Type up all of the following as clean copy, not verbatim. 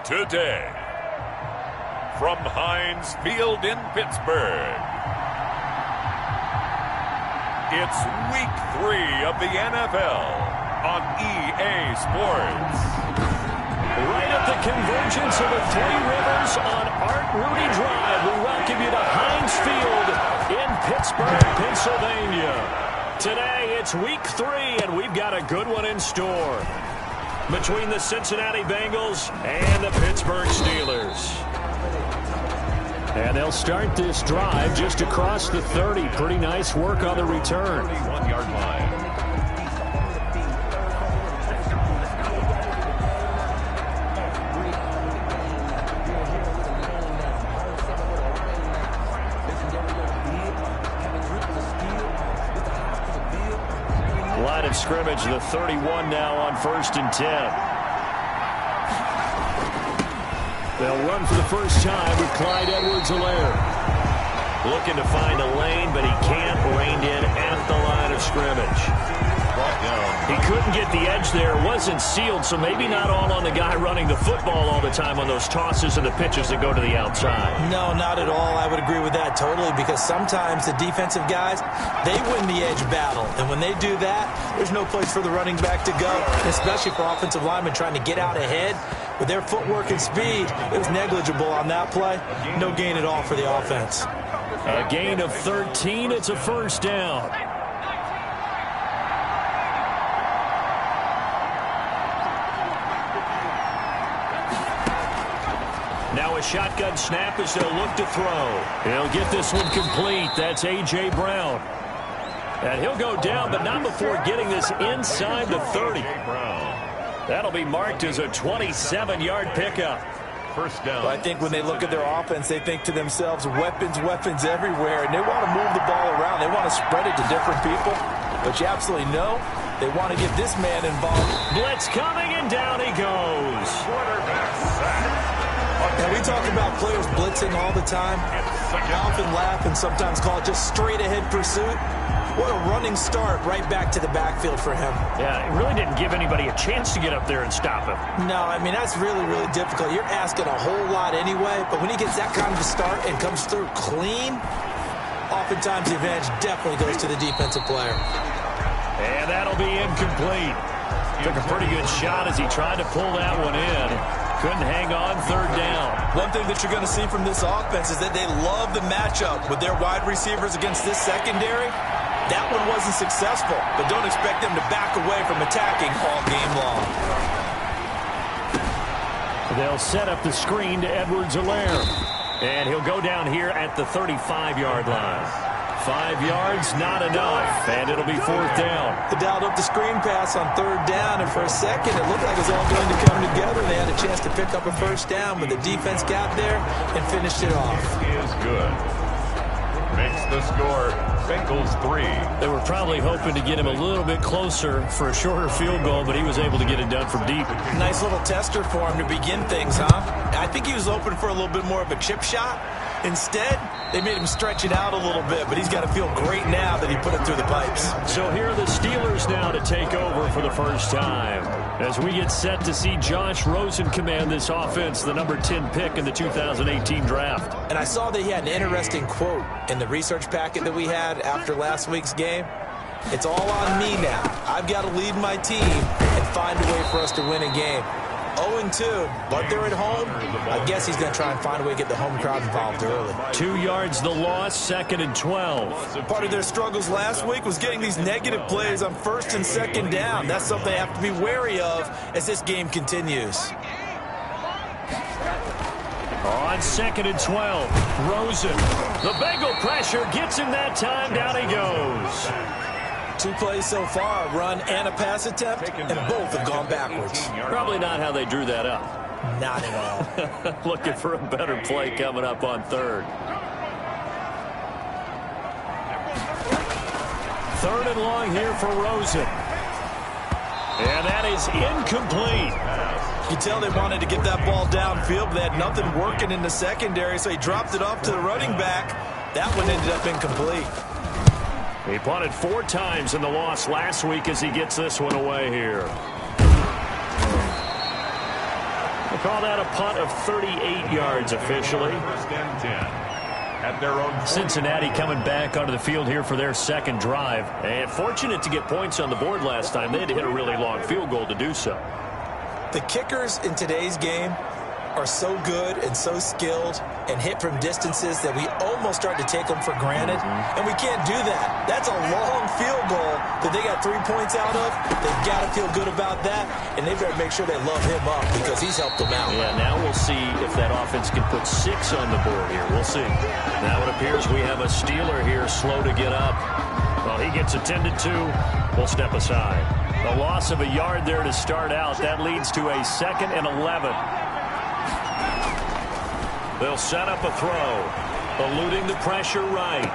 today. From Heinz Field in Pittsburgh, it's Week 3 of the NFL on EA Sports. Right at the convergence of the Three Rivers on Art Rooney Drive, we welcome you to Heinz Field in Pittsburgh, Pennsylvania. Today, it's Week 3, and we've got a good one in store between the Cincinnati Bengals and the Pittsburgh Steelers. And they'll start this drive just across the 30. Pretty nice work on the return. 31-yard line. Line of scrimmage, the 31 now on 1st and 10. They'll run for the first time with Clyde Edwards-Helaire. Looking to find a lane, but he can't. Reined in at the line of scrimmage. He couldn't get the edge there. Wasn't sealed, so maybe not all on the guy running the football all the time on those tosses and the pitches that go to the outside. No, not at all. I would agree with that totally, because sometimes the defensive guys, they win the edge battle. And when they do that, there's no place for the running back to go, especially for offensive linemen trying to get out ahead. With their footwork and speed, it was negligible on that play. No gain at all for the offense. A gain of 13. It's a first down. Now a shotgun snap as they'll look to throw. He'll get this one complete. That's A.J. Brown. And he'll go down, but not before getting this inside the 30. That'll be marked as a 27-yard pickup. First down. Well, I think when they look at their offense, they think to themselves, weapons everywhere, and they want to move the ball around. They want to spread it to different people. But you absolutely know they want to get this man involved. Blitz coming, and down he goes. Quarterback sack. Now, we talk about players blitzing all the time. I often laugh and sometimes call it just straight-ahead pursuit. What a running start right back to the backfield for him. Yeah, it really didn't give anybody a chance to get up there and stop him. No, I mean, that's really, really difficult. You're asking a whole lot anyway, but when he gets that kind of a start and comes through clean, oftentimes the advantage definitely goes to the defensive player. And that'll be incomplete. Took a pretty good shot as he tried to pull that one in. Couldn't hang on, third down. One thing that you're going to see from this offense is that they love the matchup with their wide receivers against this secondary. That one wasn't successful, but don't expect them to back away from attacking all game long. They'll set up the screen to Edwards-Helaire. And he'll go down here at the 35-yard line. 5 yards, not enough, and it'll be fourth down. They dialed up the screen pass on third down, and for a second it looked like it was all going to come together. They had a chance to pick up a first down, but the defense got there and finished it off. Is good. Makes the score Bengals 3. They were probably hoping to get him a little bit closer for a shorter field goal, but he was able to get it done from deep. Nice little tester for him to begin things, huh? I think he was hoping for a little bit more of a chip shot. Instead, they made him stretch it out a little bit, but he's got to feel great now that he put it through the pipes. So here are the Steelers now to take over for the first time as we get set to see Josh Rosen command this offense, the number 10 pick in the 2018 draft. And I saw that he had an interesting quote in the research packet that we had after last week's game. It's all on me now. I've got to lead my team and find a way for us to win a game. 0-2, but they're at home. I guess he's going to try and find a way to get the home crowd involved early. 2 yards the loss, 2nd and 12. Part of their struggles last week was getting these negative plays on 1st and 2nd down. That's something they have to be wary of as this game continues. On 2nd and 12, Rosen. The Bengal pressure gets him that time. Down he goes. 2 plays so far, a run and a pass attempt, and both have gone backwards. Probably not how they drew that up. Not at all. Looking for a better play coming up on 3rd. 3rd and long here for Rosen. And that is incomplete. You can tell they wanted to get that ball downfield, but they had nothing working in the secondary, so he dropped it off to the running back. That one ended up incomplete. He punted 4 times in the loss last week as he gets this one away here. We'll call that a punt of 38 yards officially. First and 10. At their own 40. Cincinnati coming back onto the field here for their second drive. And fortunate to get points on the board last time. They had to hit a really long field goal to do so. The kickers in today's game are so good and so skilled and hit from distances that we almost start to take them for granted. And we can't do that. That's a long field goal that they got 3 points out of. They've got to feel good about that, and they better make sure they love him up because he's helped them out. Yeah, now we'll see if that offense can put 6 on the board here. We'll see. Now it appears we have a Steeler here slow to get up. Well, he gets attended to. We'll step aside. A loss of a yard there to start out. That leads to a 2nd and 11. They'll set up a throw, eluding the pressure right.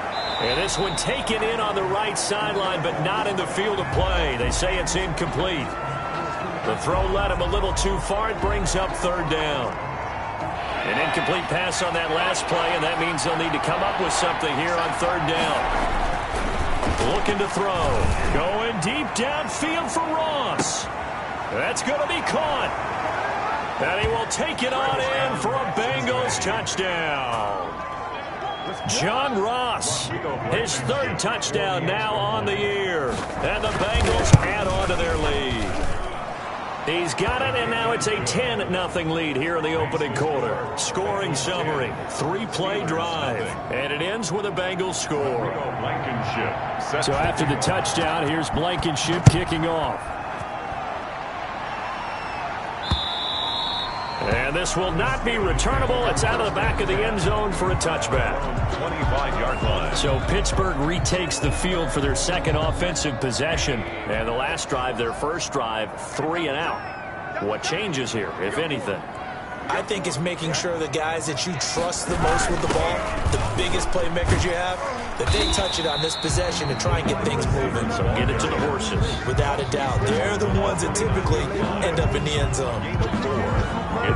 And this one taken in on the right sideline, but not in the field of play. They say it's incomplete. The throw led him a little too far. It brings up 3rd down. An incomplete pass on that last play, and that means they'll need to come up with something here on 3rd down. Looking to throw. Going deep downfield for Ross. That's going to be caught. And he will take it on in for a Bengals touchdown. John Ross, his 3rd touchdown now on the year. And the Bengals add on to their lead. He's got it, and now it's a 10-0 lead here in the opening quarter. Scoring summary, 3-play drive. And it ends with a Bengals score. So after the touchdown, here's Blankenship kicking off. And this will not be returnable. It's out of the back of the end zone for a touchback. 25-yard line. So Pittsburgh retakes the field for their 2nd offensive possession. And the last drive, their first drive, 3 and out. What changes here, if anything? I think it's making sure the guys that you trust the most with the ball, the biggest playmakers you have, that they touch it on this possession and try and get things moving. So get it to the horses. Without a doubt. They're the ones that typically end up in the end zone.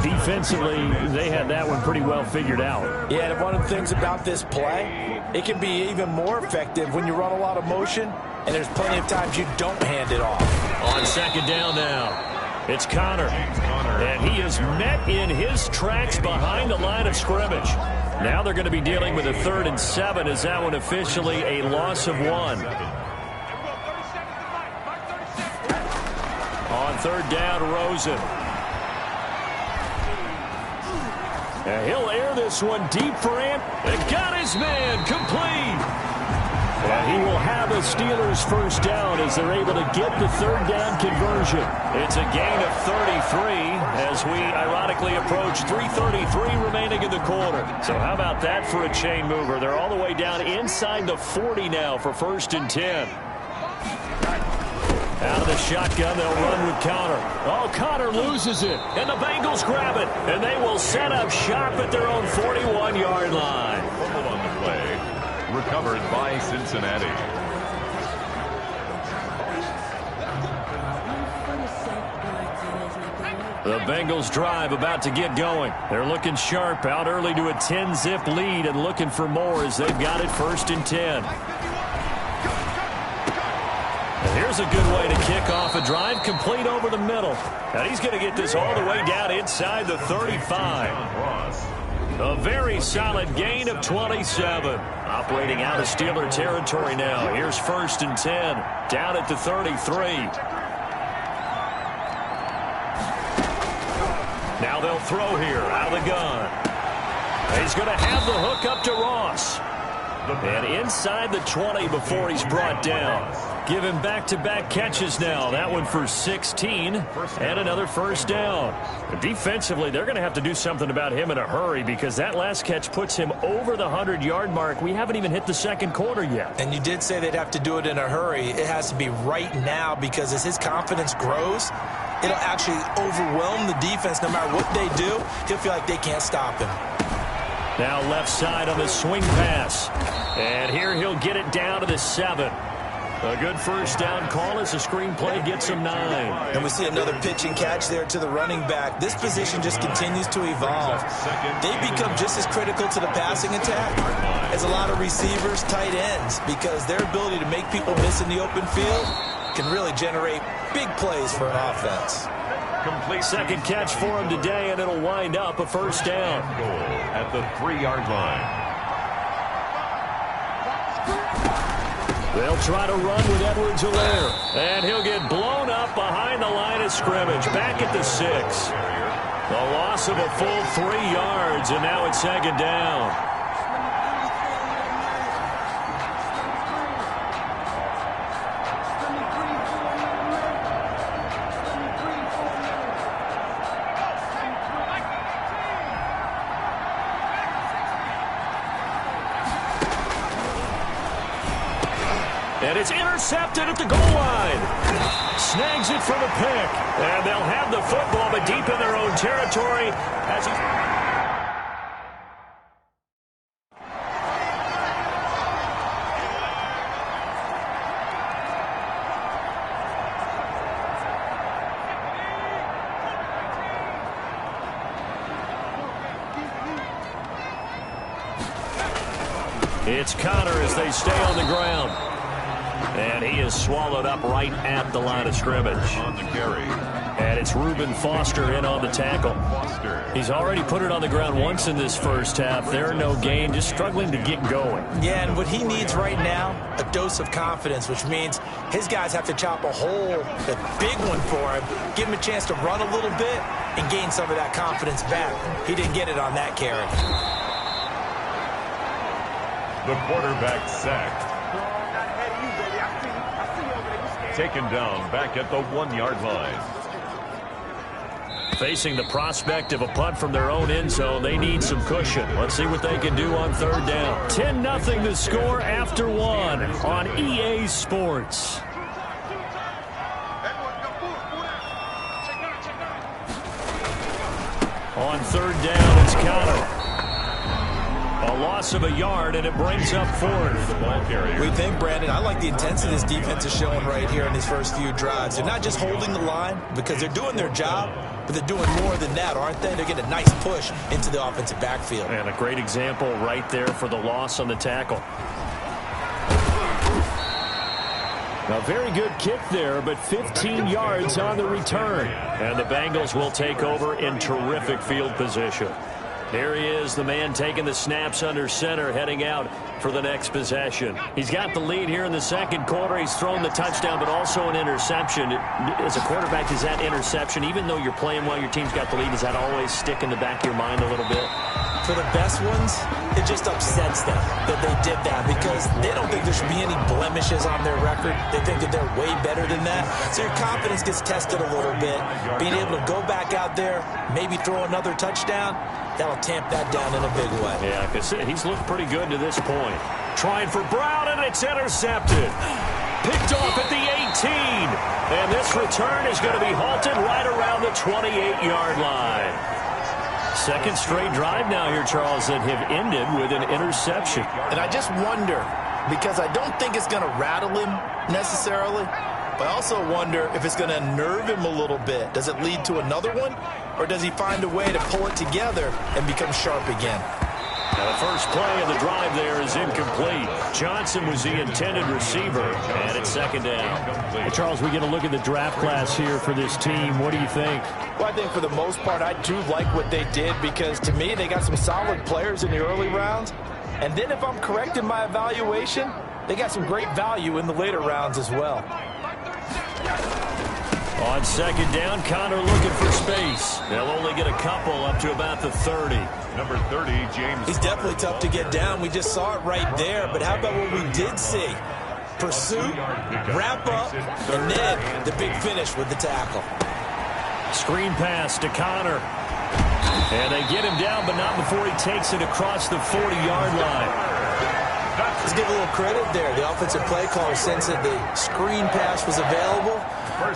Defensively, they had that one pretty well figured out. Yeah, and one of the things about this play, it can be even more effective when you run a lot of motion, and there's plenty of times you don't hand it off. On 2nd down now. It's Connor, and he is met in his tracks behind the line of scrimmage. Now they're going to be dealing with a 3rd and 7 as that one officially a loss of 1. On 3rd down, Rosen. And he'll air this one deep for Ant. And got his man complete. And he will have the Steelers first down as they're able to get the 3rd down conversion. It's a gain of 33 as we ironically approach 3:33 remaining in the quarter. So how about that for a chain mover? They're all the way down inside the 40 now for 1st and 10. Out of the shotgun, they'll run with Connor. Oh, Connor loses it, and the Bengals grab it, and they will set up shop at their own 41-yard line. Fumble on the play. Recovered by Cincinnati. The Bengals drive about to get going. They're looking sharp, out early to a 10-zip lead and looking for more as they've got it 1st and 10. And here's a good way to kick off a drive, complete over the middle. And he's going to get this all the way down inside the 35. A very solid gain of 27. Operating out of Steeler territory now. Here's 1st and 10. Down at the 33. Now they'll throw here out of the gun. He's going to have the hook up to Ross. And inside the 20 before he's brought down. Give him back-to-back catches now. That one for 16 and another first down. Defensively, they're going to have to do something about him in a hurry because that last catch puts him over the 100-yard mark. We haven't even hit the 2nd quarter yet. And you did say they'd have to do it in a hurry. It has to be right now because as his confidence grows, it'll actually overwhelm the defense. No matter what they do, he'll feel like they can't stop him. Now left side on the swing pass. And here he'll get it down to the 7. A good first down call as the screenplay gets him 9. And we see another pitch and catch there to the running back. This position just continues to evolve. They become just as critical to the passing attack as a lot of receivers, tight ends, because their ability to make people miss in the open field can really generate big plays for an offense. Complete. Second catch for him today, and it'll wind up a first down. Goal at the 3-yard line. They'll try to run with Edwards-Helaire, and he'll get blown up behind the line of scrimmage, back at the 6. The loss of a full 3 yards, and now it's second down. And it's intercepted at the goal line. Snags it for the pick. And they'll have the football, but deep in their own territory. As it's Connor as they stay on the ground. And he is swallowed up right at the line of scrimmage. On the carry. And it's Reuben Foster in on the tackle. He's already put it on the ground once in this first half. They're no gain, just struggling to get going. Yeah, and what he needs right now, a dose of confidence, which means his guys have to chop a hole, a big one for him, give him a chance to run a little bit and gain some of that confidence back. He didn't get it on that carry. The quarterback sacked. Taken down back at the 1-yard line. Facing the prospect of a punt from their own end zone, they need some cushion. Let's see what they can do on third down. 10-0 the score after 1 on EA Sports. On third down, it's Connor. A loss of a yard, and it brings up 4th. We think, Brandon, I like the intensity this defense is showing right here in these first few drives. They're not just holding the line because they're doing their job, but they're doing more than that, aren't they? They're getting a nice push into the offensive backfield. And a great example right there for the loss on the tackle. A very good kick there, but 15 yards on the return. And the Bengals will take over in terrific field position. Here he is, the man taking the snaps under center, heading out for the next possession. He's got the lead here in the second quarter. He's thrown the touchdown, but also an interception. As a quarterback, is that interception, even though you're playing well, your team's got the lead, does that always stick in the back of your mind a little bit? For the best ones, it just upsets them that they did that because they don't think there should be any blemishes on their record. They think that they're way better than that. So your confidence gets tested a little bit. Being able to go back out there, maybe throw another touchdown, that'll tamp that down in a big way. Yeah, because he's looked pretty good to this point. Trying for Brown, and it's intercepted. Picked off at the 18. And this return is going to be halted right around the 28-yard line. Second straight drive now here, Charles, that have ended with an interception. And I just wonder, because I don't think it's going to rattle him necessarily, but I also wonder if it's going to nerve him a little bit. Does it lead to another one, or does he find a way to pull it together and become sharp again? Now the first play of the drive there is incomplete. Johnson was the intended receiver, and it's second down. Hey, Charles, we get a look at the draft class here for this team. What do you think? Well, I think for the most part, I do like what they did because, to me, they got some solid players in the early rounds. And then if I'm correct in my evaluation, they got some great value in the later rounds as well. On second down, Connor looking for space. They'll only get a couple up to about the 30. Number 30, James. He's definitely tough to get down. We just saw it right there. But how about what we did see? Pursuit, wrap up, and then the big finish with the tackle. Screen pass to Connor. And they get him down, but not before he takes it across the 40-yard line. Let's give a little credit there. The offensive play caller sensed that the screen pass was available.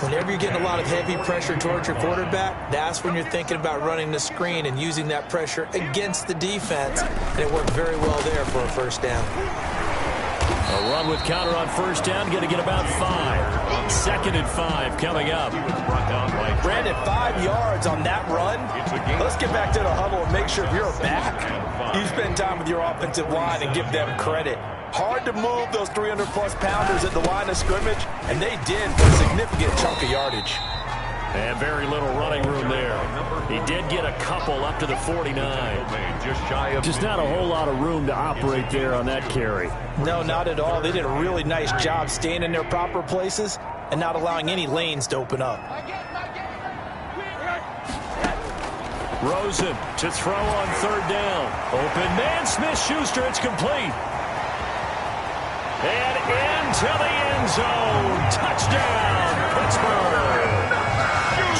Whenever you're getting a lot of heavy pressure towards your quarterback, that's when you're thinking about running the screen and using that pressure against the defense. And it worked very well there for a first down. A run with Connor on first down, going to get about 5. Second and 5 coming up. Brandon, 5 yards on that run. Let's get back to the huddle and make sure if you're back, you spend time with your offensive line and give them credit. Hard to move those 300-plus pounders at the line of scrimmage, and they did for a significant chunk of yardage. And very little running room there. He did get a couple up to the 49. Just not a whole lot of room to operate there on that carry. No, not at all. They did a really nice job staying in their proper places and not allowing any lanes to open up. Rosen to throw on third down. Open man, Smith-Schuster, it's complete. And into the end zone. Touchdown, Pittsburgh.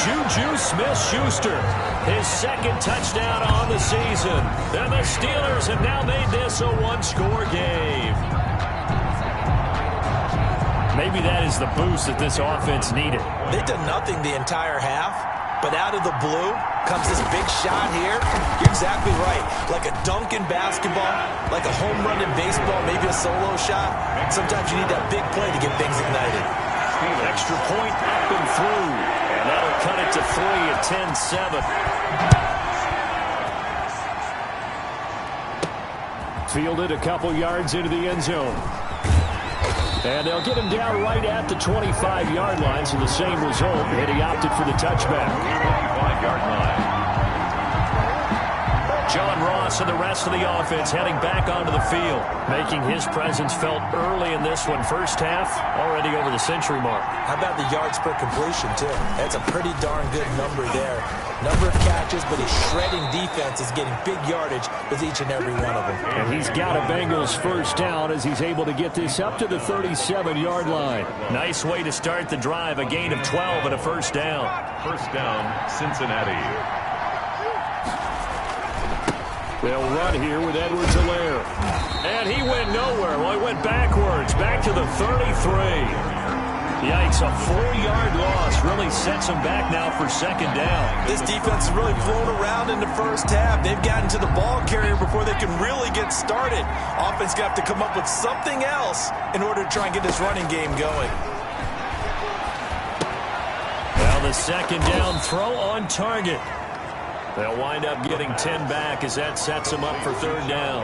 Juju Smith-Schuster, his second touchdown on the season. And the Steelers have now made this a one-score game. Maybe that is the boost that this offense needed. They've done nothing the entire half, but out of the blue comes this big shot here. You're exactly right. Like a dunk in basketball, like a home run in baseball, maybe a solo shot. Sometimes you need that big play to get things ignited. Extra point up and through. And that'll cut it to 3 at 10-7. Fielded a couple yards into the end zone. And they'll get him down right at the 25-yard line, so the same result, and he opted for the touchback. 25-yard line. John Ross and the rest of the offense heading back onto the field, making his presence felt early in this one. First half, already over the century mark. How about the yards per completion, too? That's a pretty darn good number there. Number of catches, but his shredding defense is getting big yardage with each and every one of them. And he's got a Bengals first down as he's able to get this up to the 37-yard line. Nice way to start the drive, a gain of 12 and a first down. First down, Cincinnati. They'll run here with Edwards-Helaire. And he went nowhere. Well, he went backwards, back to the 33. Yikes, a 4-yard loss really sets him back now for second down. This defense has really flown around in the first half. They've gotten to the ball carrier before they can really get started. Offense got to come up with something else in order to try and get this running game going. Well, the second down throw on target. They'll wind up getting 10 back as that sets him up for third down.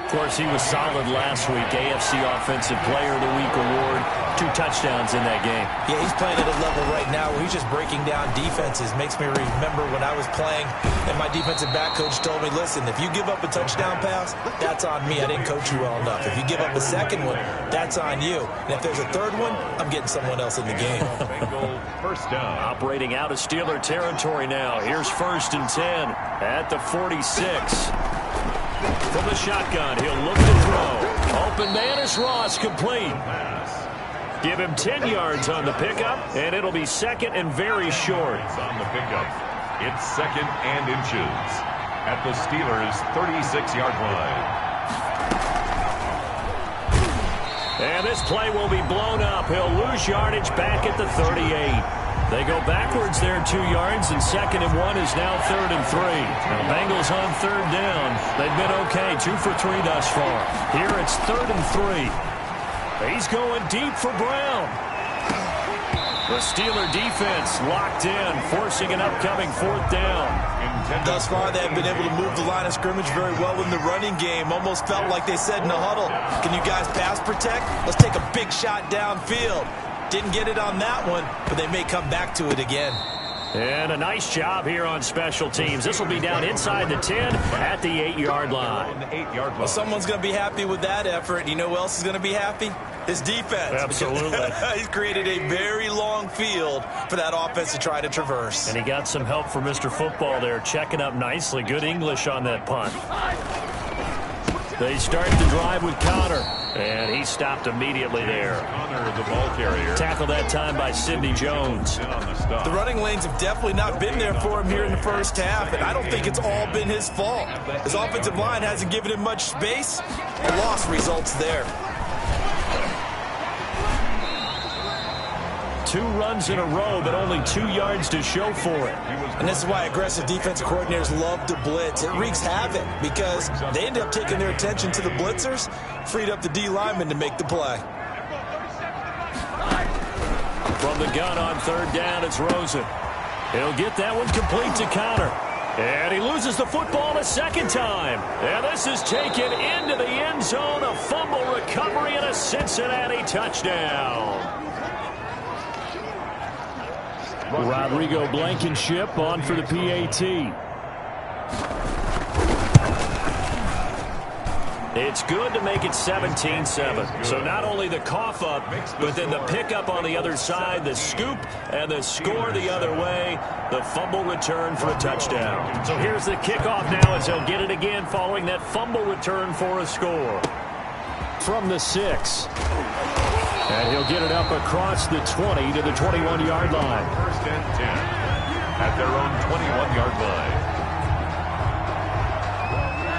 Of course, he was solid last week. AFC Offensive Player of the Week award. 2 touchdowns in that game. Yeah, he's playing at a level right now where he's just breaking down defenses. Makes me remember when I was playing and my defensive back coach told me, listen, if you give up a touchdown pass, that's on me. I didn't coach you well enough. If you give up a second one, that's on you. And if there's a third one, I'm getting someone else in the game. First down. Operating out of Steeler territory now. Here's 1st and 10 at the 46. From the shotgun, he'll look to throw. Open man is Ross, complete. Give him 10 yards on the pickup, and it'll be second and very short. On the pickup, it's 2nd and inches at the Steelers' 36-yard line. And this play will be blown up. He'll lose yardage back at the 38. They go backwards there 2 yards, and 2nd and 1 is now 3rd and 3. Now, Bengals on third down. They've been okay, 2 for 3 thus far. Here it's 3rd and 3. He's going deep for Brown. The Steeler defense locked in, forcing an upcoming 4th down. Thus far, they have been able to move the line of scrimmage very well in the running game. Almost felt like they said in the huddle, can you guys pass protect? Let's take a big shot downfield. Didn't get it on that one, but they may come back to it again. And a nice job here on special teams. This will be down inside the 10 at the 8-yard line. Well, someone's going to be happy with that effort. You know who else is going to be happy? His defense. Absolutely. He's created a very long field for that offense to try to traverse. And he got some help from Mr. Football there, checking up nicely. Good English on that punt. They start the drive with Connor, and he stopped immediately there. Connor, the ball carrier. Tackled that time by Sidney Jones. The running lanes have definitely not been there for him here in the first half, and I don't think it's all been his fault. His offensive line hasn't given him much space. A loss results there. 2 runs in a row, but only 2 yards to show for it. And this is why aggressive defensive coordinators love to blitz. It wreaks havoc because they end up taking their attention to the blitzers, freed up the D lineman to make the play. From the gun on third down, it's Rosen. He'll get that one complete to Connor. And he loses the football a second time. And this is taken into the end zone. A fumble recovery and a Cincinnati touchdown. Rodrigo Blankenship on for the PAT. It's good to make it 17-7. So not only the cough up, but then the pickup on the other side, the scoop, and the score the other way, the fumble return for a touchdown. So here's the kickoff now as he'll get it again following that fumble return for a score. From the 6. And he'll get it up across the 20 to the 21-yard line. First and 10 at their own 21-yard line.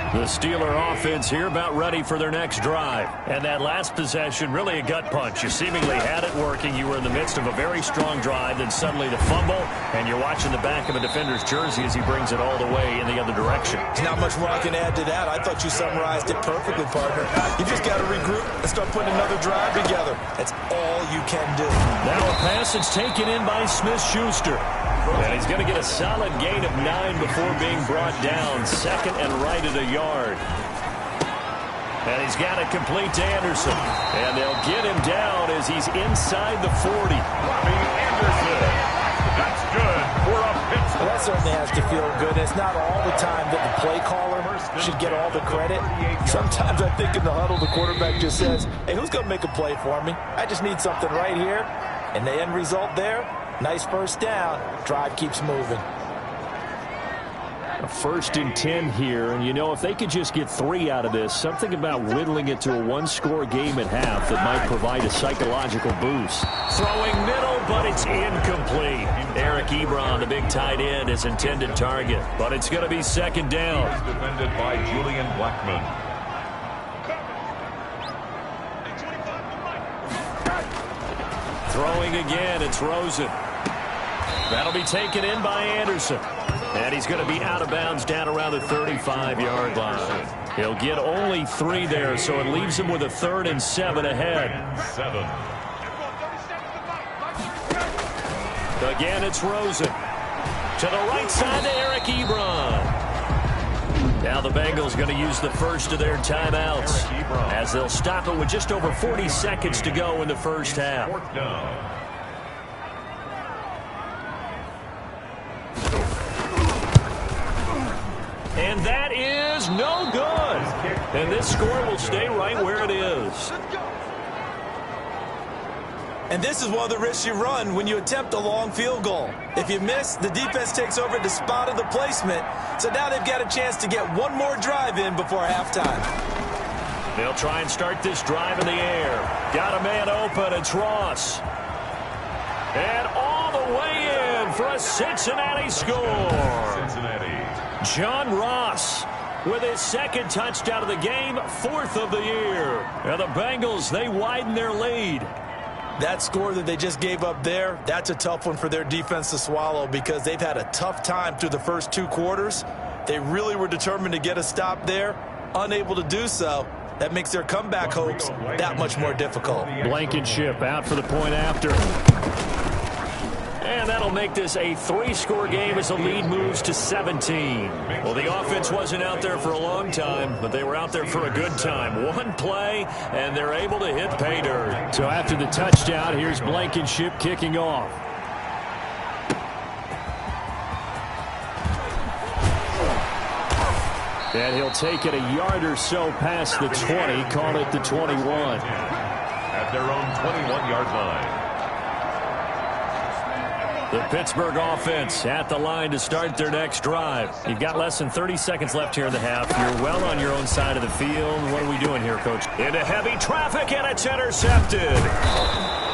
The Steeler offense here about ready for their next drive. And that last possession, really a gut punch. You seemingly had it working. You were in the midst of a very strong drive. Then suddenly the fumble, and you're watching the back of a defender's jersey as he brings it all the way in the other direction. There's not much more I can add to that. I thought you summarized it perfectly, partner. You just got to regroup and start putting another drive together. That's all you can do. Now a pass that's taken in by Smith-Schuster. And he's going to get a solid gain of 9 before being brought down. Second and right at a yard. And he's got it complete to Anderson. And they'll get him down as he's inside the 40. Anderson. That's good for a Pittsburgh. Well, that certainly has to feel good. It's not all the time that the play caller should get all the credit. Sometimes I think in the huddle, the quarterback just says, hey, who's going to make a play for me? I just need something right here. And the end result there, nice first down. Drive keeps moving. A 1st and 10 here, and you know, if they could just get 3 out of this, something about whittling it to a one-score game at half that might provide a psychological boost. Throwing middle, but it's incomplete. Eric Ebron, the big tight end, is intended target, but it's going to be second down. Defended by Julian Blackman. Throwing again, it's Rosen. That'll be taken in by Anderson. And he's going to be out of bounds down around the 35-yard line. He'll get only 3 there, so it leaves him with a 3rd and 7 ahead. Again, it's Rosen. To the right side to Eric Ebron. Now the Bengals going to use the first of their timeouts as they'll stop it with just over 40 seconds to go in the first half. And that is no good. And this score will stay right where it is. And this is one of the risks you run when you attempt a long field goal. If you miss, the defense takes over the spot of the placement. So now they've got a chance to get one more drive in before halftime. They'll try and start this drive in the air. Got a man open. It's Ross. And all the way in for a Cincinnati score. John Ross with his 2nd touchdown of the game, 4th of the year. And the Bengals, they widen their lead. That score that they just gave up there, that's a tough one for their defense to swallow because they've had a tough time through the first 2 quarters. They really were determined to get a stop there, unable to do so. That makes their comeback hopes that much more difficult. Blankenship out for the point after. And that'll make this a 3-score game as the lead moves to 17. Well, the offense wasn't out there for a long time, but they were out there for a good time. One play, and they're able to hit pay dirt. So after the touchdown, here's Blankenship kicking off. And he'll take it a yard or so past the 20, call it the 21. At their own 21-yard line. The Pittsburgh offense at the line to start their next drive. You've got less than 30 seconds left here in the half. You're well on your own side of the field. What are we doing here, Coach? Into heavy traffic, and it's intercepted.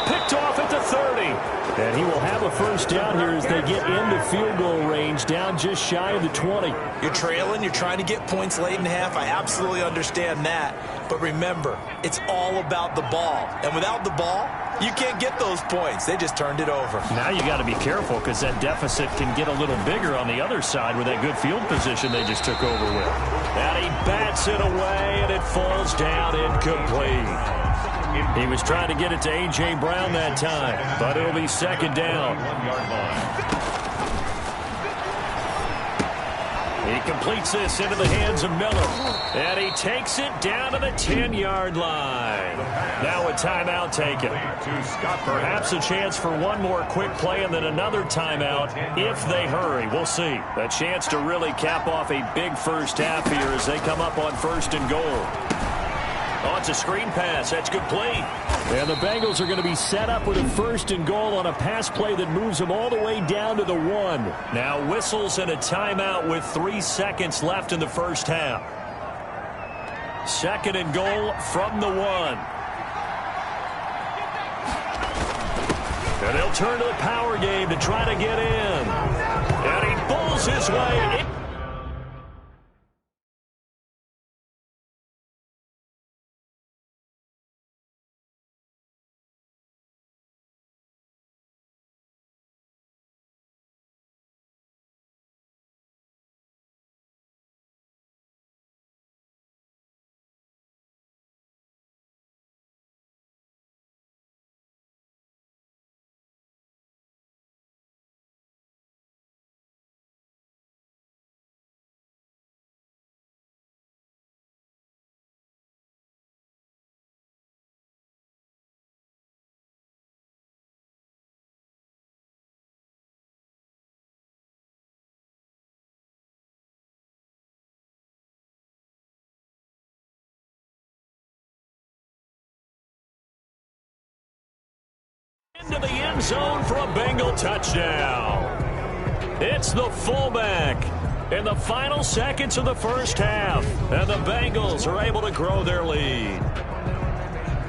Picked off at the 30. And he will have a first down here as they get into field goal range, down just shy of the 20. You're trailing, you're trying to get points late in the half. I absolutely understand that. But remember, it's all about the ball. And without the ball, you can't get those points. They just turned it over. Now you got to be careful because that deficit can get a little bigger on the other side with that good field position they just took over with. And he bats it away, and it falls down incomplete. He was trying to get it to A.J. Brown that time, but it'll be second down. He completes this into the hands of Miller, and he takes it down to the 10-yard line. Now timeout taken. Perhaps a chance for one more quick play and then another timeout if they hurry. We'll see. A chance to really cap off a big first half here as they come up on 1st and goal. Oh, it's a screen pass. That's complete. And the Bengals are going to be set up with a 1st and goal on a pass play that moves them all the way down to the 1. Now whistles and a timeout with 3 seconds left in the first half. 2nd and goal from the 1. And he'll turn to the power game to try to get in. And he pulls his way in. Into the end zone for a Bengal touchdown. It's the fullback in the final seconds of the first half. And the Bengals are able to grow their lead.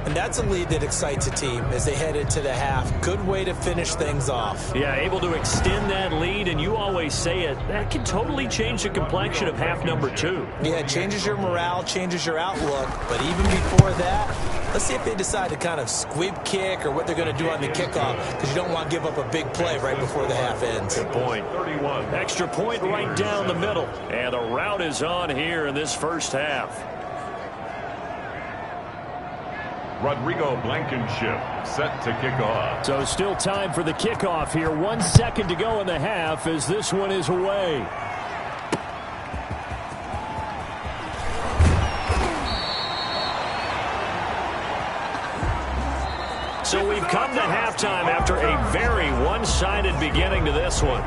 And that's a lead that excites a team as they head into the half. Good way to finish things off. Yeah, able to extend that lead, and you always say it, that can totally change the complexion of half number 2. Yeah, it changes your morale, changes your outlook. But even before that, let's see if they decide to kind of squib kick or what they're going to do on the kickoff, because you don't want to give up a big play right before the half ends. Good point. 31. Extra point right down the middle. And the route is on here in this first half. Rodrigo Blankenship set to kick off. So still time for the kickoff here. 1 second to go in the half as this one is away. So we've come to halftime after a very one-sided beginning to this one.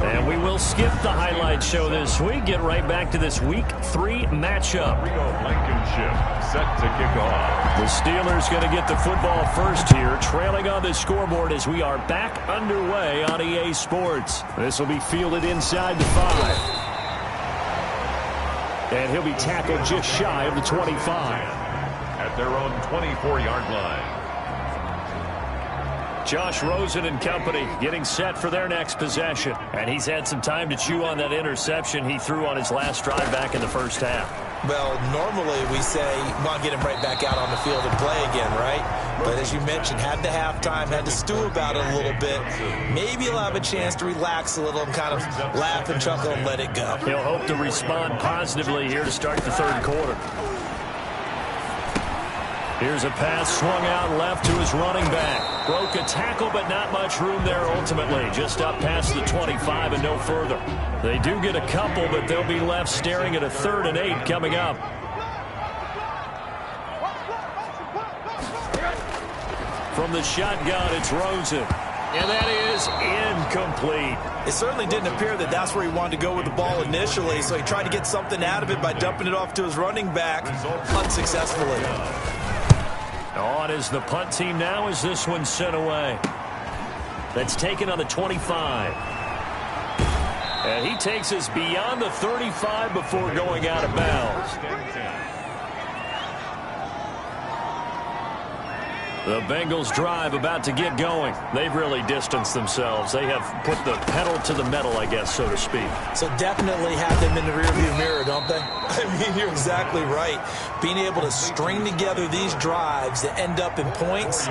And we will skip the highlight show this week. Get right back to this Week 3 matchup. Rodrigo Blankenship set to kick off. The Steelers going to get the football first here, trailing on the scoreboard as we are back underway on EA Sports. This will be fielded inside the 5. And he'll be tackled just shy of the 25. At their own 24-yard line. Josh Rosen and company getting set for their next possession. And he's had some time to chew on that interception he threw on his last drive back in the first half. Well, normally we say, want to get him right back out on the field and play again, right? But as you mentioned, had the halftime, had to stew about it a little bit. Maybe he'll have a chance to relax a little and kind of laugh and chuckle and let it go. He'll hope to respond positively here to start the third quarter. Here's a pass swung out left to his running back. Broke a tackle, but not much room there ultimately. Just up past the 25 and no further. They do get a couple, but they'll be left staring at a 3rd and 8 coming up. From the shotgun, it's Rosen. And that is incomplete. It certainly didn't appear that that's where he wanted to go with the ball initially, so he tried to get something out of it by dumping it off to his running back unsuccessfully. On is the punt team now as this one's sent away. That's taken on the 25. And he takes us beyond the 35 before going out of bounds. The Bengals drive about to get going. They've really distanced themselves. They have put the pedal to the metal, I guess, so to speak. So definitely have them in the rearview mirror, don't they? I mean, you're exactly right. Being able to string together these drives that end up in points,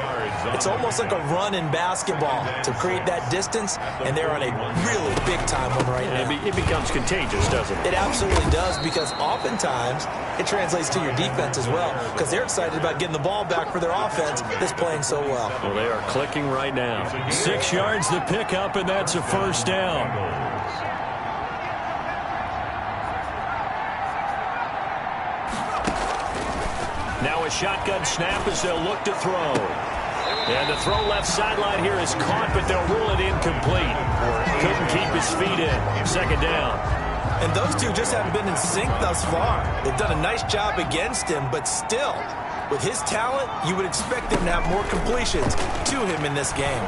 it's almost like a run in basketball to create that distance, and they're on a really big-time one right now. It becomes contagious, doesn't it? It absolutely does, because oftentimes it translates to your defense as well, because they're excited about getting the ball back for their offense that's playing so well. Well, they are clicking right now. 6 yards to pick up, and that's a first down. Now a shotgun snap as they'll look to throw. And the throw left sideline here is caught, but they'll rule it incomplete. Couldn't keep his feet in. Second down. And those two just haven't been in sync thus far. They've done a nice job against him, but still, with his talent, you would expect them to have more completions to him in this game.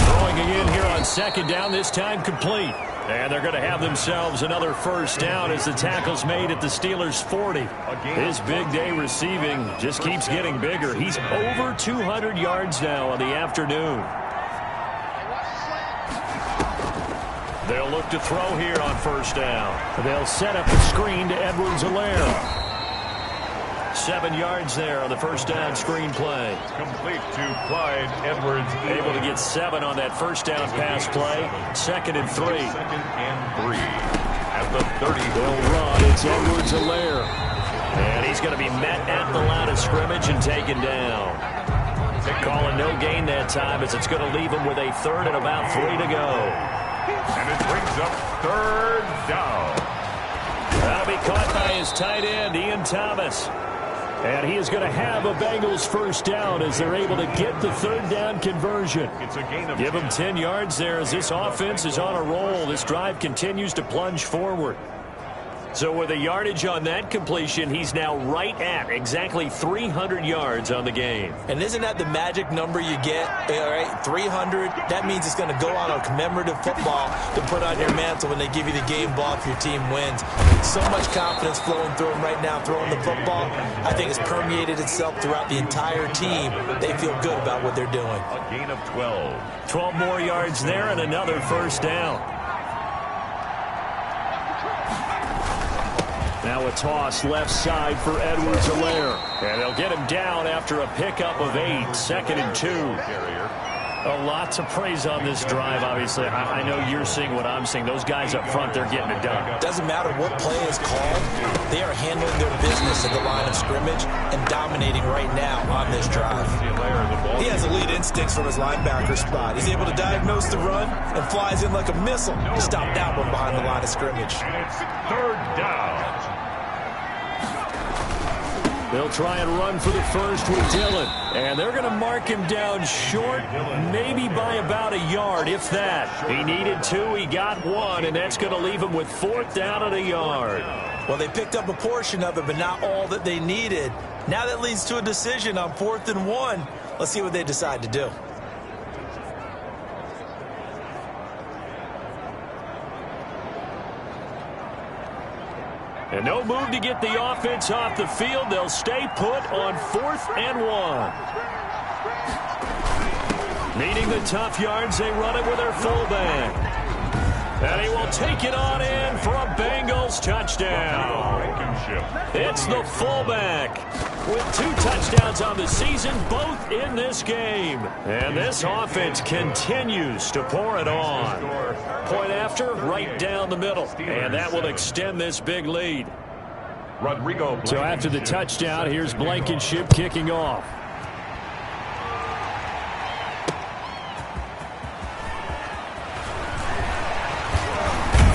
Throwing again here on second down, this time complete. And they're going to have themselves another first down as the tackle's made at the Steelers' 40. His big day receiving just keeps getting bigger. He's over 200 yards now on the afternoon. They'll look to throw here on first down. They'll set up the screen to Edwards-Helaire. 7 yards there on the first down screen play. Complete to Clyde Edwards. Able to get 7 on that first down pass play. Second and 3. Second and 3. At the 30. They'll run. It's Edwards-Helaire. And he's going to be met at the line of scrimmage and taken down. Calling no gain that time as it's going to leave him with a third and about 3 to go. And it brings up third down. That'll be caught by his tight end, Ian Thomas. And he is going to have a Bengals first down as they're able to get the third down conversion. It's a gain of Give him 10 yards there as this offense is on a roll. This drive continues to plunge forward. So with a yardage on that completion, he's now right at exactly 300 yards on the game. And isn't that the magic number you get? All right, 300. That means it's going to go on a commemorative football to put on your mantle when they give you the game ball if your team wins. So much confidence flowing through him right now, throwing the football. I think it's permeated itself throughout the entire team. They feel good about what they're doing. A gain of 12. 12 more yards there and another first down. Now a toss left side for Edwards-Helaire. And they'll get him down after a pickup of 8. Second and 2. A lot to praise on this drive, obviously. I know you're seeing what I'm seeing. Those guys up front, they're getting it done. Doesn't matter what play is called. They are handling their business at the line of scrimmage and dominating right now on this drive. He has elite instincts from his linebacker spot. He's able to diagnose the run and flies in like a missile to stop that one behind the line of scrimmage. And it's third down. They'll try and run for the first with Dillon. And they're going to mark him down short, maybe by about a yard, if that. He needed 2, he got 1, and that's going to leave him with 4th down and a yard. Well, they picked up a portion of it, but not all that they needed. Now that leads to a decision on 4th and 1. Let's see what they decide to do. And no move to get the offense off the field. They'll stay put on 4th and 1. Needing the tough yards, they run it with their fullback. And he will take it on in for a Bengals touchdown. It's the fullback with 2 touchdowns on the season, both in this game. And this offense continues to pour it on. Point after, right down the middle. And that will extend this big lead. Rodrigo. So after the touchdown, here's Blankenship kicking off.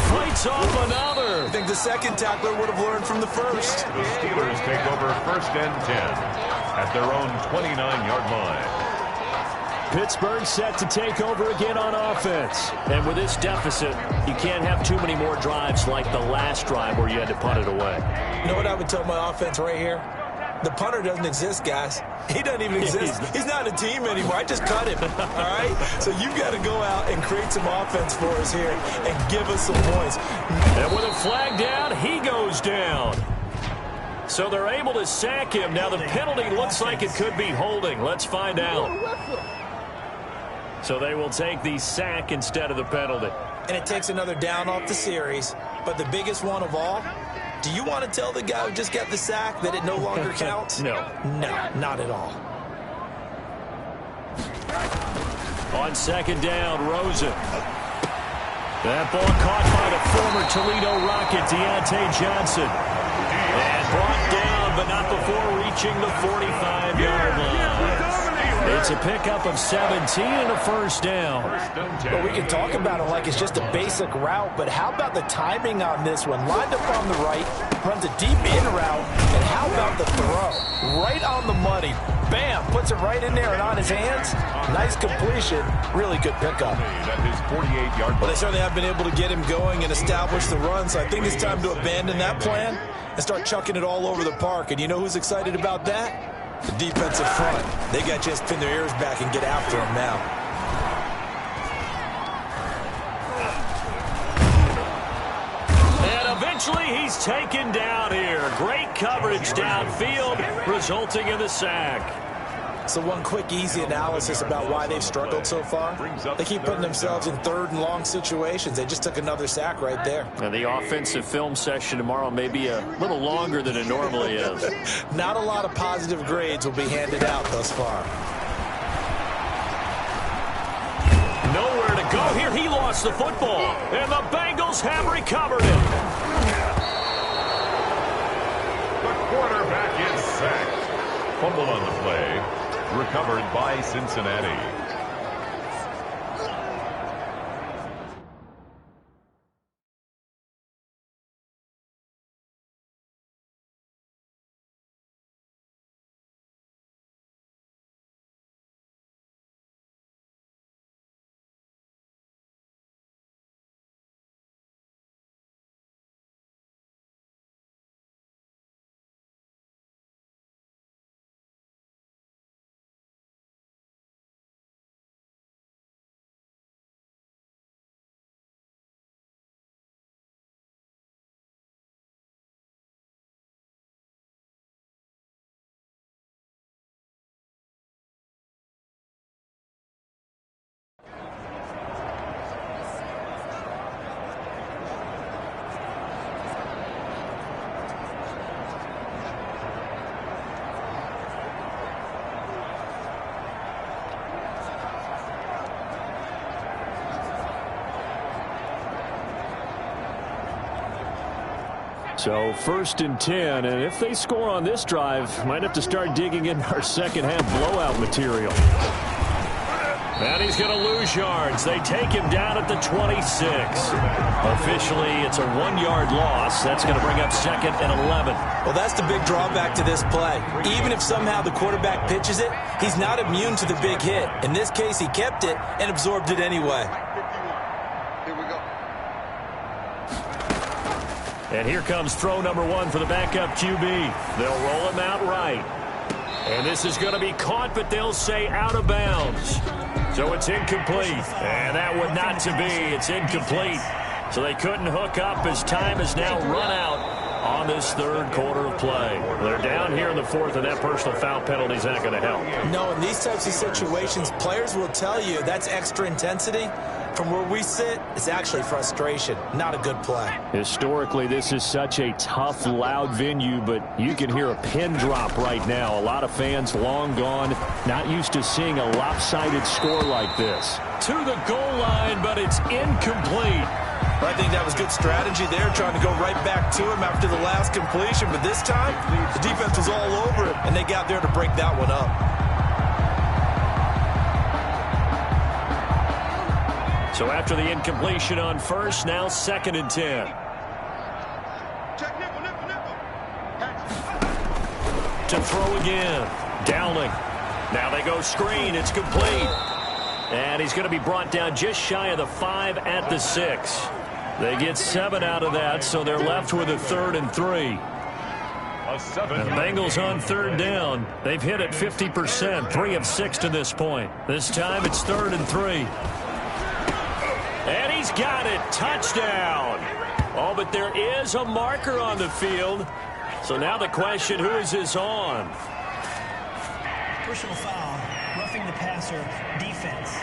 Fights off another. I think the second tackler would have learned from the first. The Steelers take over first and 10 at their own 29-yard line. Pittsburgh set to take over again on offense. And with this deficit, you can't have too many more drives like the last drive where you had to punt it away. You know what I would tell my offense right here? The punter doesn't exist, guys. He doesn't even exist. He's not a team anymore. I just cut him, all right? So you've got to go out and create some offense for us here and give us some points. And with a flag down, he goes down. So they're able to sack him. Now the penalty looks like it could be holding. Let's find out. So they will take the sack instead of the penalty. And it takes another down off the series. But the biggest one of all, do you want to tell the guy who just got the sack that it no longer counts? No. No, not at all. On second down, Rosen. That ball caught by the former Toledo Rocket, Deontay Johnson. And brought down, but not before reaching the 45-yard line. It's a pickup of 17 and a first down. Well, we can talk about it like it's just a basic route, but how about the timing on this one? Lined up on the right, runs a deep in route, and how about the throw? Right on the money. Bam, puts it right in there and on his hands. Nice completion. Really good pickup. At his 48-yard line. Well, they certainly have been able to get him going and establish the run, so I think it's time to abandon that plan and start chucking it all over the park. And you know who's excited about that? The defensive front. They got a chance to pin their ears back and get after him now. And eventually he's taken down here. Great coverage downfield, resulting in the sack. So one quick, easy analysis about why they've struggled so far. They keep putting themselves in third and long situations. They just took another sack right there. And the offensive film session tomorrow may be a little longer than it normally is. Not a lot of positive grades will be handed out thus far. Nowhere to go here. He lost the football. And the Bengals have recovered it. The quarterback is sacked. Fumble on the play. Recovered by Cincinnati. So 1st and 10, and if they score on this drive, might have to start digging in our second half blowout material. And he's going to lose yards. They take him down at the 26. Officially, it's a 1-yard loss. That's going to bring up 2nd and 11. Well, that's the big drawback to this play. Even if somehow the quarterback pitches it, he's not immune to the big hit. In this case, he kept it and absorbed it anyway. And here comes throw number 1 for the backup QB. They'll roll him out right. And this is going to be caught, but they'll say out of bounds. So it's incomplete. And that would not to be. It's incomplete. So they couldn't hook up as time has now run out on this 3rd quarter of play. They're down here in the 4th, and that personal foul penalty is not going to help. No, in these types of situations, players will tell you that's extra intensity. From where we sit, it's actually frustration. Not a good play. Historically, this is such a tough, loud venue, but you can hear a pin drop right now. A lot of fans long gone, not used to seeing a lopsided score like this. To the goal line, but it's incomplete. I think that was good strategy there, trying to go right back to him after the last completion. But this time, the defense was all over it, and they got there to break that one up. So after the incompletion on 1st, now 2nd and 10. To throw again. Dowling. Now they go screen. It's complete. And he's going to be brought down just shy of the 5 at the 6. They get 7 out of that, so they're left with a 3rd and 3. And the Bengals on 3rd down. They've hit it 50%, 3 of 6 to this point. This time it's 3rd and 3. And he's got it. Touchdown. Oh, but there is a marker on the field. So now the question, who is this on? Personal foul, roughing the passer, defense.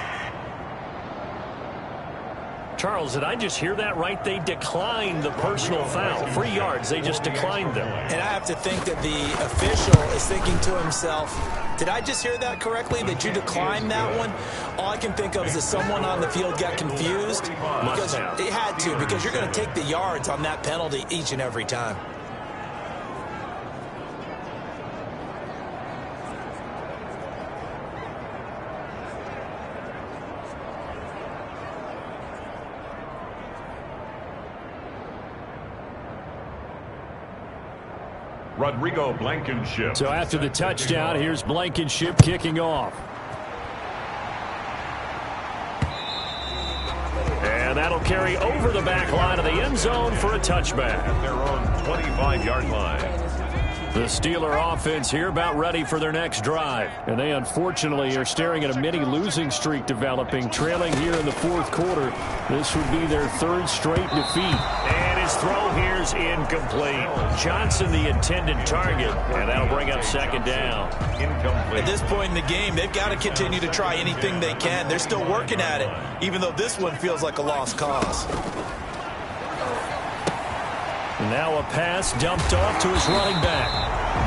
Charles, did I just hear that right? They declined the personal foul. 3 yards, they just declined them. And I have to think that the official is thinking to himself, did I just hear that correctly, that you declined that one? All I can think of is that someone on the field got confused. Because it had to, because you're going to take the yards on that penalty each and every time. Rodrigo Blankenship. So after the touchdown, here's Blankenship kicking off. And that'll carry over the back line of the end zone for a touchback. At their own 25-yard line. The Steeler offense here about ready for their next drive. And they unfortunately are staring at a mini losing streak developing, trailing here in the fourth quarter. This would be their third straight defeat. And his throw here's incomplete. Johnson the intended target, and that'll bring up second down. Incomplete. At this point in the game, they've got to continue to try anything they can. They're still working at it, even though this one feels like a lost cause. Now a pass dumped off to his running back.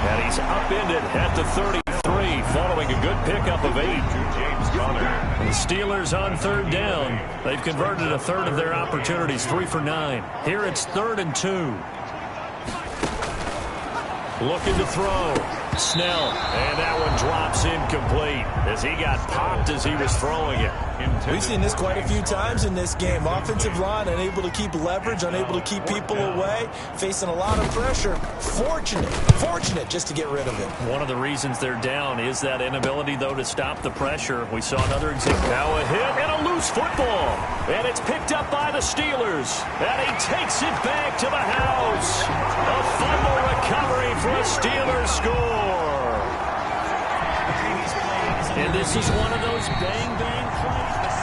And he's upended at the 33 following a good pickup of 8. James Conner. The Steelers on third down. They've converted a third of their opportunities, 3 for 9. Here it's 3rd and 2. Looking to throw. Snell. And that one drops incomplete as he got popped as he was throwing it. We've seen this quite a few times in this game. Offensive line unable to keep leverage, unable to keep people away, facing a lot of pressure. Fortunate just to get rid of it. One of the reasons they're down is that inability, though, to stop the pressure. We saw another example. Now a hit and a loose football. And it's picked up by the Steelers. And he takes it back to the house. A fumble recovery for a Steelers score. And this is one of those bang-bang plays.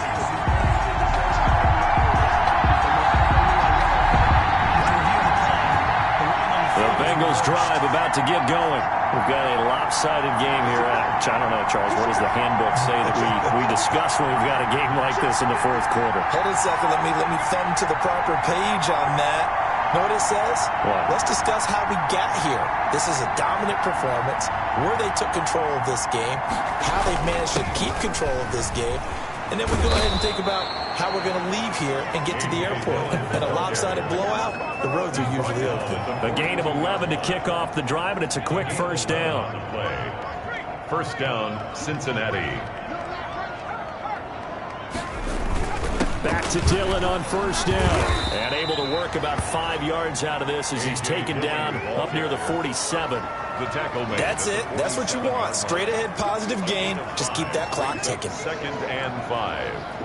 The Bengals drive about to get going. We've got a lopsided game here. I don't know, Charles, what does the handbook say that we discuss when we've got a game like this in the fourth quarter? Hold on a second. Let me thumb to the proper page on that. Know what it says? What? Let's discuss how we got here. This is a dominant performance, where they took control of this game, how they've managed to keep control of this game, and then we go ahead and think about how we're going to leave here and get to the airport. In a lopsided blowout, the roads are usually open. A gain of 11 to kick off the drive, and it's a quick first down. First down, Cincinnati. Back to Dillon on first down. And able to work about 5 yards out of this as he's taken down up near the 47. The tackle made. That's it. That's what you want. Straight ahead positive gain. Just keep that clock ticking. 2nd and 5.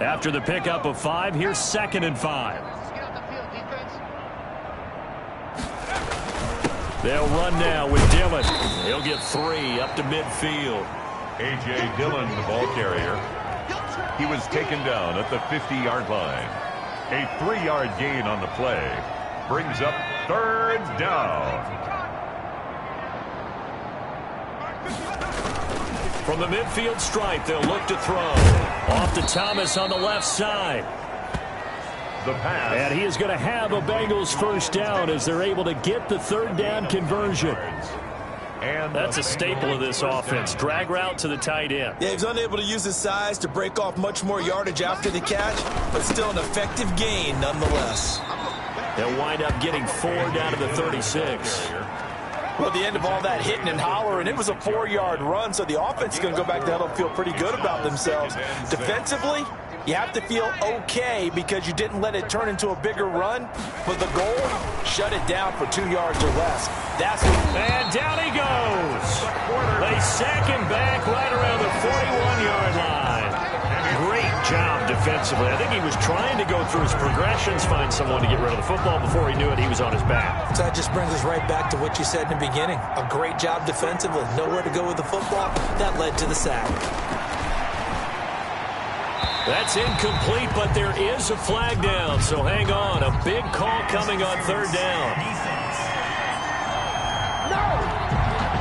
After the pickup of 5, here's 2nd and 5. They'll run now with Dillon. He'll get 3 up to midfield. A.J. Dillon, the ball carrier. He was taken down at the 50-yard line. A 3-yard gain on the play. Brings up 3rd down. From the midfield stripe, they'll look to throw. Off to Thomas on the left side. The pass. And he is going to have a Bengals first down as they're able to get the 3rd down conversion. And that's a staple of this offense. Drag route to the tight end. Yeah, he's unable to use his size to break off much more yardage after the catch, but still an effective gain nonetheless. They'll wind up getting 4 down to the 36. Well, at the end of all that hitting and hollering, it was a 4-yard run, so the offense is going to go back to huddle and feel pretty good about themselves. Defensively, you have to feel okay because you didn't let it turn into a bigger run, but the goal, shut it down for 2 yards or less. That's what. And down he goes. They sack him back right around the 41-yard line. Great job defensively. I think he was trying to go through his progressions, find someone to get rid of the football. Before he knew it, he was on his back. So that just brings us right back to what you said in the beginning. A great job defensively. Nowhere to go with the football. That led to the sack. That's incomplete, but there is a flag down. So hang on. A big call coming on 3rd down.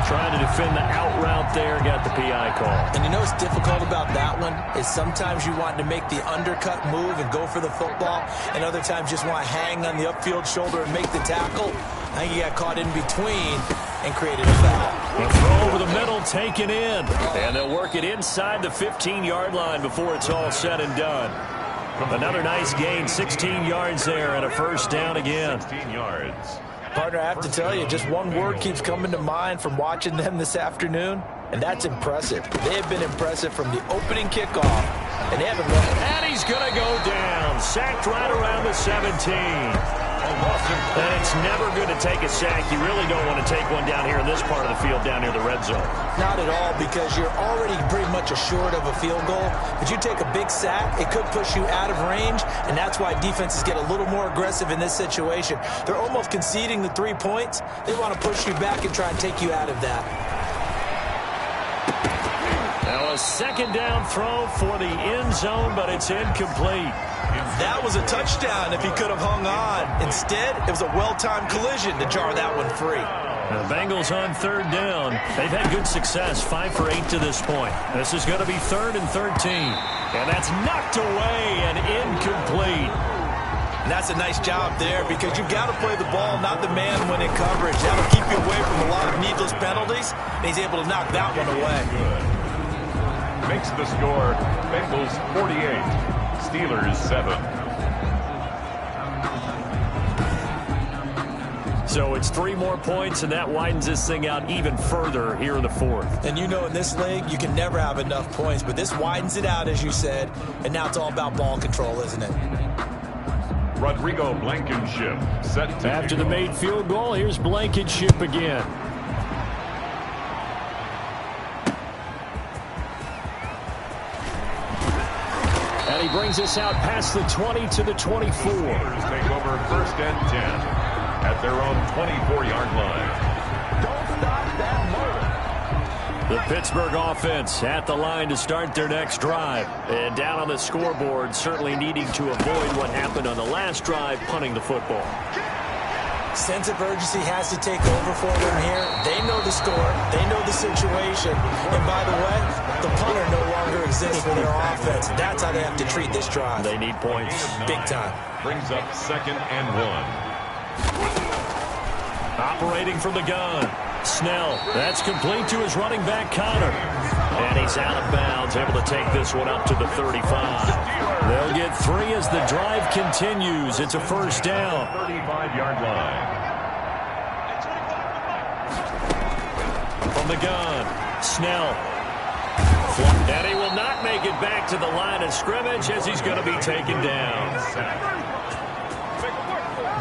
trying to defend the out route there, got the PI call. And you know what's difficult about that one is sometimes you want to make the undercut move and go for the football, and other times just want to hang on the upfield shoulder and make the tackle. I think he got caught in between and created a foul. The throw over the middle taken in, and they'll work it inside the 15-yard line before it's all said and done. Another nice gain, 16 yards there, and a first down again. 16 yards. Partner, I have to tell you, just one word keeps coming to mind from watching them this afternoon, and that's impressive. They have been impressive from the opening kickoff, and they haven't lost. And he's going to go down, sacked right around the 17. And it's never good to take a sack. You really don't want to take one down here in this part of the field, down near the red zone. Not at all, because you're already pretty much assured of a field goal. But you take a big sack, it could push you out of range, and that's why defenses get a little more aggressive in this situation. They're almost conceding the 3 points. They want to push you back and try and take you out of that. Now a second down throw for the end zone, but it's incomplete. That was a touchdown if he could have hung on. Instead, it was a well-timed collision to jar that one free. The Bengals on third down. They've had good success, 5 for 8 to this point. This is going to be 3rd and 13. And that's knocked away and incomplete. And that's a nice job there because you've got to play the ball, not the man when in coverage. That'll keep you away from a lot of needless penalties, and he's able to knock that one away. Makes the score Bengals 48. Steelers 7. So it's 3 more points, and that widens this thing out even further here in the 4th. And you know in this league, you can never have enough points, but this widens it out, as you said, and now it's all about ball control, isn't it? Rodrigo Blankenship set to after the made field goal, here's Blankenship again. And he brings us out past the 20 to the 24. Steelers take over 1st and 10 at their own 24-yard line. Don't stop that motor. The Pittsburgh offense at the line to start their next drive. And down on the scoreboard, certainly needing to avoid what happened on the last drive, punting the football. Sense of urgency has to take over for them here. They know the score. They know the situation. And by the way, the punter no longer exists for their offense. That's how they have to treat this drive. They need points. Big time. Brings up 2nd and 1. Operating from the gun. Snell. That's complete to his running back, Connor. And he's out of bounds, able to take this one up to the 35. They'll get 3 as the drive continues. It's a first down. 35-yard line. From the gun, Snell. And he will not make it back to the line of scrimmage as he's going to be taken down.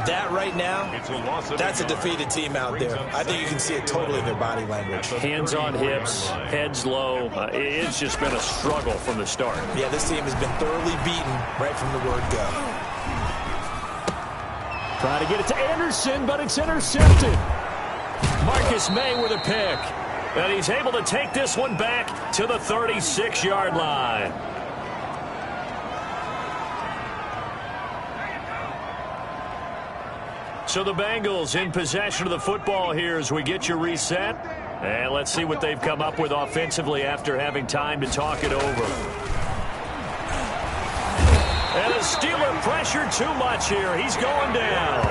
That right now, that's a defeated team out there. I think you can see it totally in their body language. Hands on hips, heads low. It's just been a struggle from the start. Yeah, this team has been thoroughly beaten right from the word go. Trying to get it to Anderson, but it's intercepted. Marcus May with a pick. And he's able to take this one back to the 36-yard line. So the Bengals in possession of the football here as we get you reset. And let's see what they've come up with offensively after having time to talk it over. And the Steeler pressure too much here. He's going down.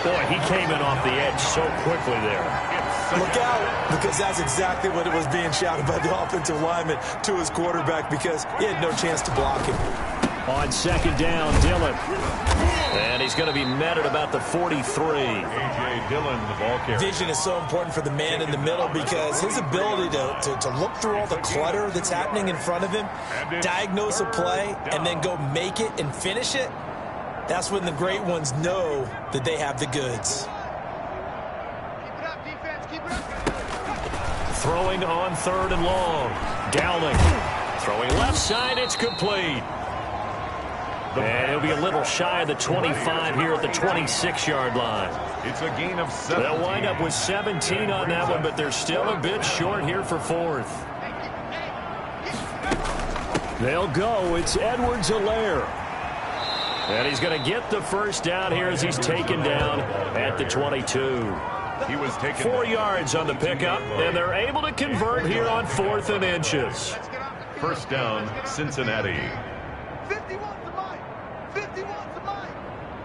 Boy, he came in off the edge so quickly there. Look out, because that's exactly what it was being shouted by the offensive lineman to his quarterback because he had no chance to block him. On second down, Dillon. And he's going to be met at about the 43. A.J. Dillon, the ball carrier. Vision is so important for the man in the middle because his ability to look through all the clutter that's happening in front of him, diagnose a play, and then go make it and finish it, that's when the great ones know that they have the goods. Throwing on 3rd and long. Dowling. Throwing left side, it's complete. And he'll be a little shy of the 25 here at the 26-yard line. It's a gain of 7. They'll wind up with 17 on that one, but they're still a bit short here for 4th. They'll go. It's Edwards-Helaire. And he's going to get the first down here as he's taken down at the 22. He was taken 4 yards on the pickup, and they're able to convert here on 4th and inches. First down, Cincinnati. 51 to mine. 51 to mine.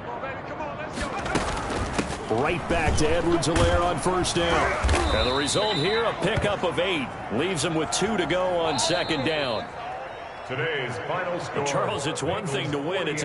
Come on, baby. Come on. Let's go. Right back to Edwards-Helaire on first down. And the result here, a pickup of 8. Leaves them with 2 to go on second down. Today's final score. Charles, it's one thing to win. It's